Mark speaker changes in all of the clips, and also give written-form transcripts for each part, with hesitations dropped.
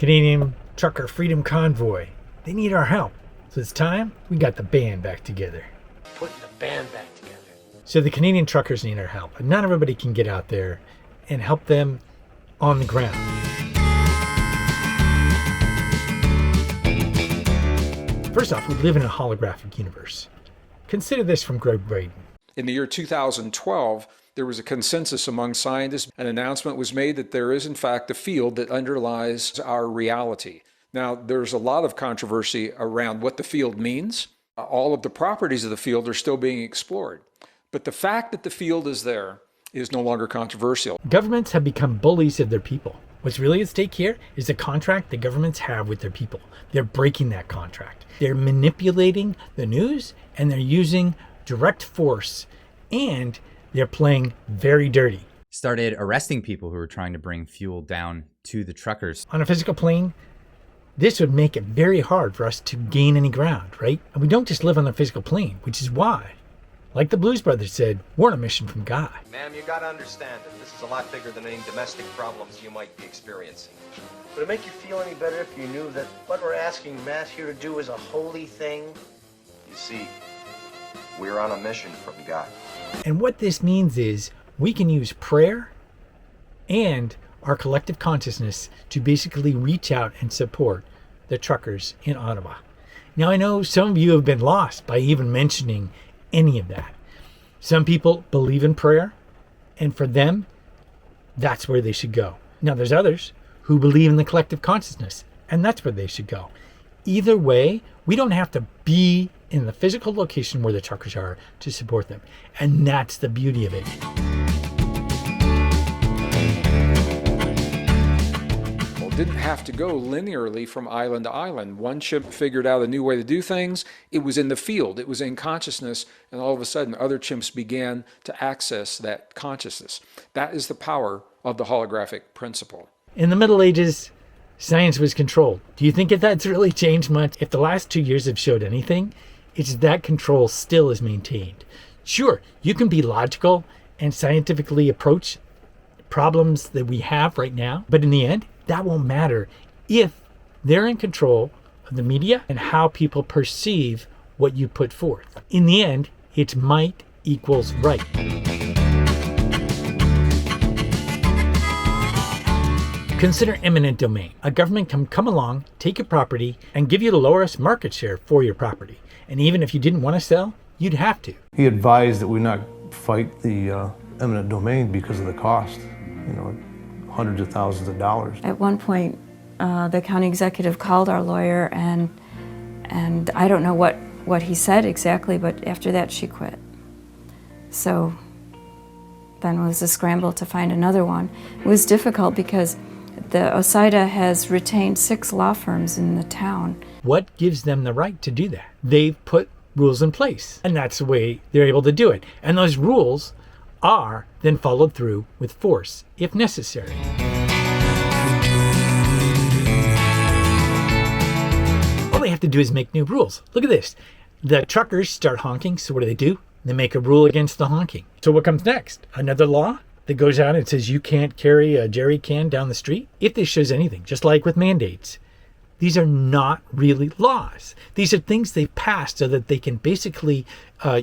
Speaker 1: Canadian Trucker Freedom Convoy. They need our help. So it's time we got the band back together.
Speaker 2: Putting the band back together.
Speaker 1: So the Canadian truckers need our help. And not everybody can get out there and help them on the ground. First off, we live in a holographic universe. Consider this from Gregg Braden.
Speaker 3: In the year 2012, there was a consensus among scientists. An announcement was made that there is, in fact, a field that underlies our reality. Now, there's a lot of controversy around what the field means. All of the properties of the field are still being explored. But the fact that the field is there is no longer controversial.
Speaker 1: Governments have become bullies of their people. What's really at stake here is the contract the governments have with their people. They're breaking that contract. They're manipulating the news, and they're using direct force, and they're playing very dirty.
Speaker 4: Started arresting people who were trying to bring fuel down to the truckers.
Speaker 1: On a physical plane, this would make it very hard for us to gain any ground, right? And we don't just live on the physical plane, which is why, like the Blues Brothers said, we're on a mission from God.
Speaker 5: Ma'am, you gotta understand that this is a lot bigger than any domestic problems you might be experiencing.
Speaker 2: Would it make you feel any better if you knew that what we're asking Matt here to do is a holy thing?
Speaker 5: You see, we're on a mission from God.
Speaker 1: And what this means is we can use prayer and our collective consciousness to basically reach out and support the truckers in Ottawa. Now, I know some of you have been lost by even mentioning any of that. Some people believe in prayer, and for them, that's where they should go. Now, there's others who believe in the collective consciousness, and that's where they should go. Either way, we don't have to be in the physical location where the truckers are to support them. And that's the beauty of it.
Speaker 3: Well, it didn't have to go linearly from island to island. One chimp figured out a new way to do things. It was in the field. It was in consciousness. And all of a sudden, other chimps began to access that consciousness. That is the power of the holographic principle.
Speaker 1: In the Middle Ages, science was controlled. Do you think if that's really changed much? If the last 2 years have showed anything, it's that control still is maintained. Sure, you can be logical and scientifically approach problems that we have right now, but in the end, that won't matter if they're in control of the media and how people perceive what you put forth. In the end, it's might equals right. Consider eminent domain. A government can come along, take your property, and give you the lowest market share for your property. And even if you didn't want to sell, you'd have to.
Speaker 6: He advised that we not fight the eminent domain because of the cost, hundreds of thousands of dollars.
Speaker 7: At one point, the county executive called our lawyer, and I don't know what he said exactly, but after that she quit. So then it was a scramble to find another one. It was difficult because the OSIDA has retained 6 law firms in the town.
Speaker 1: What gives them the right to do that? They've put rules in place, and that's the way they're able to do it. And those rules are then followed through with force, if necessary. All they have to do is make new rules. Look at this. The truckers start honking, so what do? They make a rule against the honking. So what comes next? Another law that goes out and says you can't carry a jerry can down the street? If this shows anything, just like with mandates, these are not really laws. These are things they've passed so that they can basically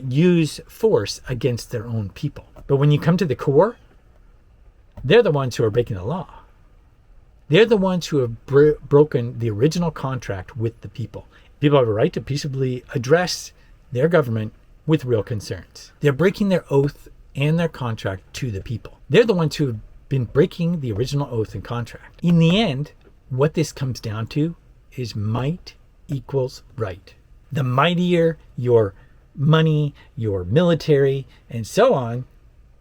Speaker 1: use force against their own people. But when you come to the core, they're the ones who are breaking the law. They're the ones who have broken the original contract with the people. People have a right to peaceably address their government with real concerns. They're breaking their oath and their contract to the people. They're the ones who have been breaking the original oath and contract. In the end, what this comes down to is might equals right. The mightier your money, your military, and so on,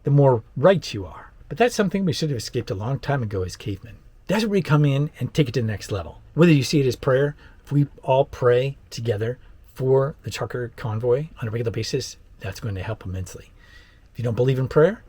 Speaker 1: the more right you are. But that's something we should have escaped a long time ago as cavemen. That's where we come in and take it to the next level. Whether you see it as prayer, if we all pray together for the trucker convoy on a regular basis, that's going to help immensely. If you don't believe in prayer,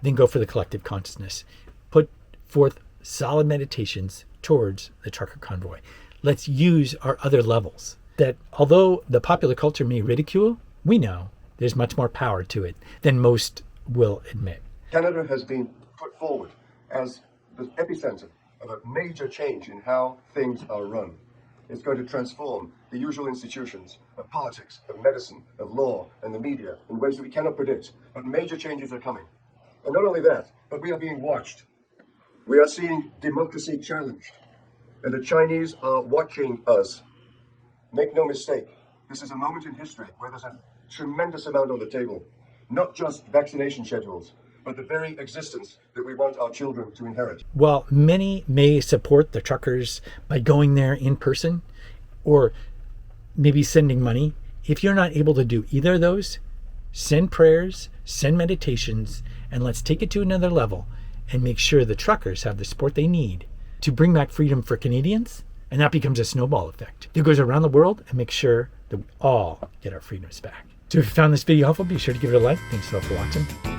Speaker 1: then go for the collective consciousness. Put forth solid meditations towards the trucker convoy. Let's use our other levels that, although the popular culture may ridicule, we know there's much more power to it than most will admit.
Speaker 8: Canada has been put forward as the epicenter of a major change in how things are run. It's going to transform the usual institutions of politics, of medicine, of law, and the media in ways that we cannot predict. But major changes are coming. And not only that, but we are being watched. We are seeing democracy challenged. And the Chinese are watching us. Make no mistake, this is a moment in history where there's a tremendous amount on the table. Not just vaccination schedules, but the very existence that we want our children to inherit.
Speaker 1: While many may support the truckers by going there in person or maybe sending money, if you're not able to do either of those, send prayers, send meditations, and let's take it to another level and make sure the truckers have the support they need to bring back freedom for Canadians. And that becomes a snowball effect that goes around the world and makes sure that we all get our freedoms back. So if you found this video helpful, be sure to give it a like. Thanks a lot for watching.